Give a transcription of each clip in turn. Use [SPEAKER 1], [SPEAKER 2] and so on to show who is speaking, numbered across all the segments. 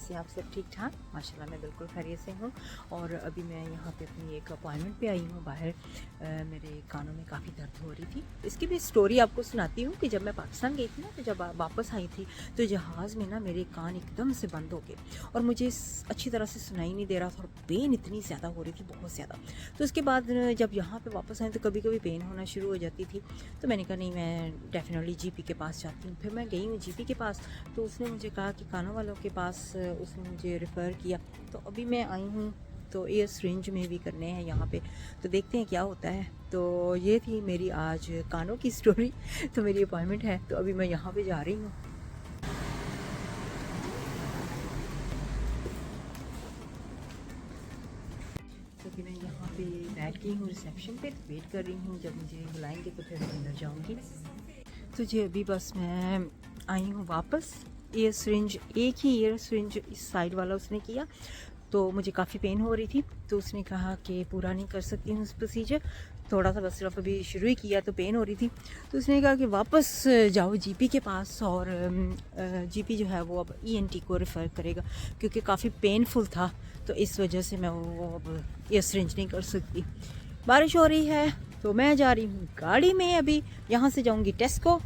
[SPEAKER 1] कैसे हैं आप सब? ठीक ठाक माशाल्लाह, मैं बिल्कुल खैरियत से हूँ। और अभी मैं यहाँ पे अपनी एक अपॉइंटमेंट पे आई हूँ बाहर। मेरे कानों में काफ़ी दर्द हो रही थी। इसकी भी स्टोरी आपको सुनाती हूँ कि जब मैं पाकिस्तान गई थी ना, तो जब वापस आई थी तो जहाज़ में ना मेरे कान एकदम से बंद हो गए और मुझे अच्छी तरह से सुनाई नहीं दे रहा था और पेन इतनी ज़्यादा हो रही थी, बहुत ज़्यादा। तो उसके बाद जब यहाँ पे वापस आई तो कभी कभी पेन होना शुरू हो जाती थी। तो मैंने कहा नहीं, मैं डेफिनेटली जीपी के पास जाती हूँ। फिर मैं गई हूँ जीपी के पास, तो उसने मुझे कहा कि कानों वालों के पास उसने मुझे रेफ़र किया। तो अभी मैं आई हूँ, तो ईयर सिरिंज में भी करने हैं यहाँ पे, तो देखते हैं क्या होता है। तो ये थी मेरी आज कानों की स्टोरी। तो मेरी अपॉइंटमेंट है, तो अभी मैं यहाँ पे जा रही हूँ। तो अभी मैं यहाँ पे बैठ गई हूँ रिसेप्शन पे, तो वेट कर रही हूँ, जब मुझे बुलाएंगे तो फिर अंदर जाऊँगी। तो जी अभी बस मैं आई हूँ वापस। ईयर सिरिंज, एक ही ईयर सिरिंज इस साइड वाला उसने किया, तो मुझे काफ़ी पेन हो रही थी। तो उसने कहा कि पूरा नहीं कर सकती हूँ प्रोसीजर, थोड़ा सा बस सिर्फ अभी शुरू ही किया तो पेन हो रही थी। तो उसने कहा कि वापस जाओ जीपी के पास, और जीपी जो है वो अब ईएनटी को रेफ़र करेगा, क्योंकि काफ़ी पेनफुल था। तो इस वजह से मैं वो अब ईयर सिरिंज नहीं कर सकती। बारिश हो रही है, तो मैं जा रही हूँ गाड़ी में। अभी यहाँ से जाऊँगी टेस्को।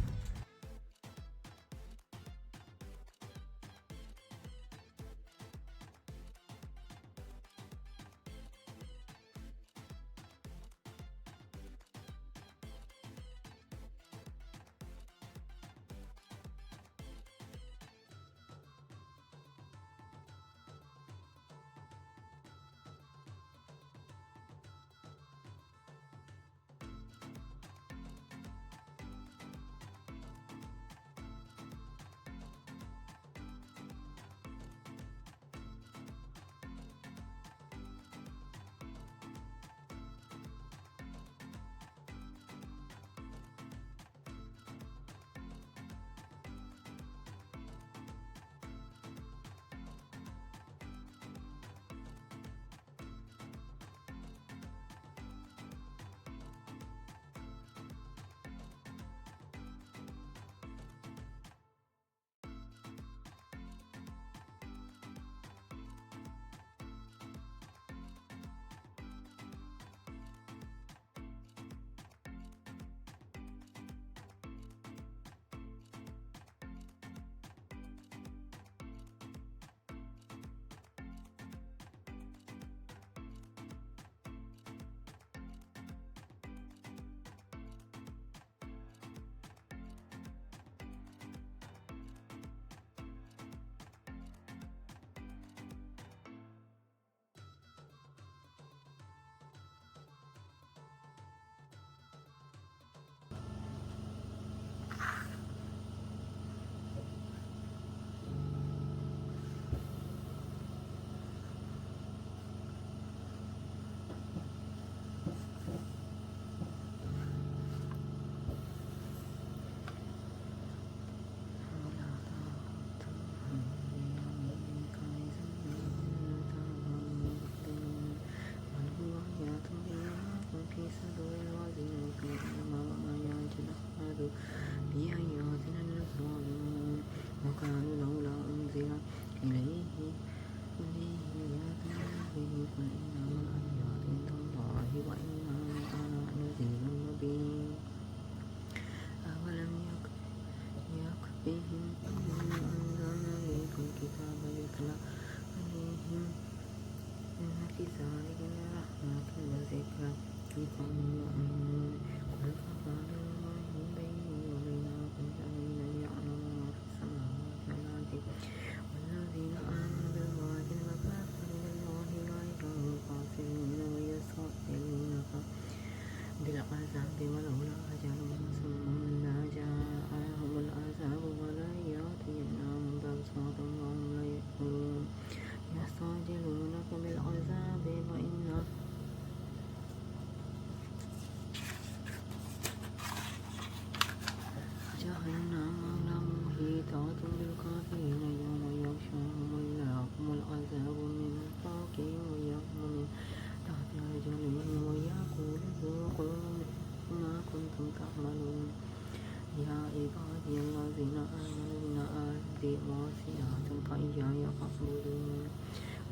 [SPEAKER 2] واسعة فإياي فاعبدون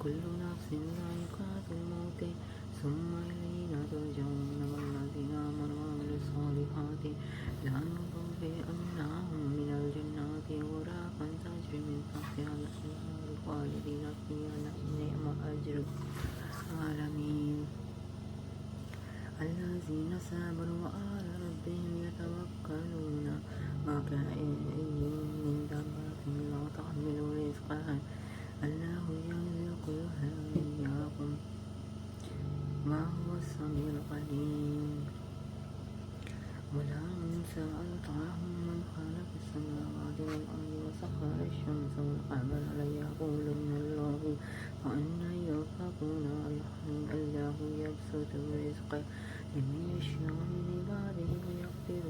[SPEAKER 2] كل نفس ذائقة الموت ثم إلينا ترجعون والذين آمنوا وعملوا الصالحات لا نبوئنهم من الجنات غرفا تجري من تحتها الأنهار خالدين فيها نعم أجر العالمين الذين صبروا وعلى ربهم يتوكلون وكأين من دابة لا تحمل رزقها الله يرزقها وإياكم وهو السميع العليم ولئن سألتهم من خلق السماوات والأرض وسخر الشمس والقمر ليقولن الله فأنى يؤفكون الله يبسط الرزق لمن يشاء من عباده ويقدر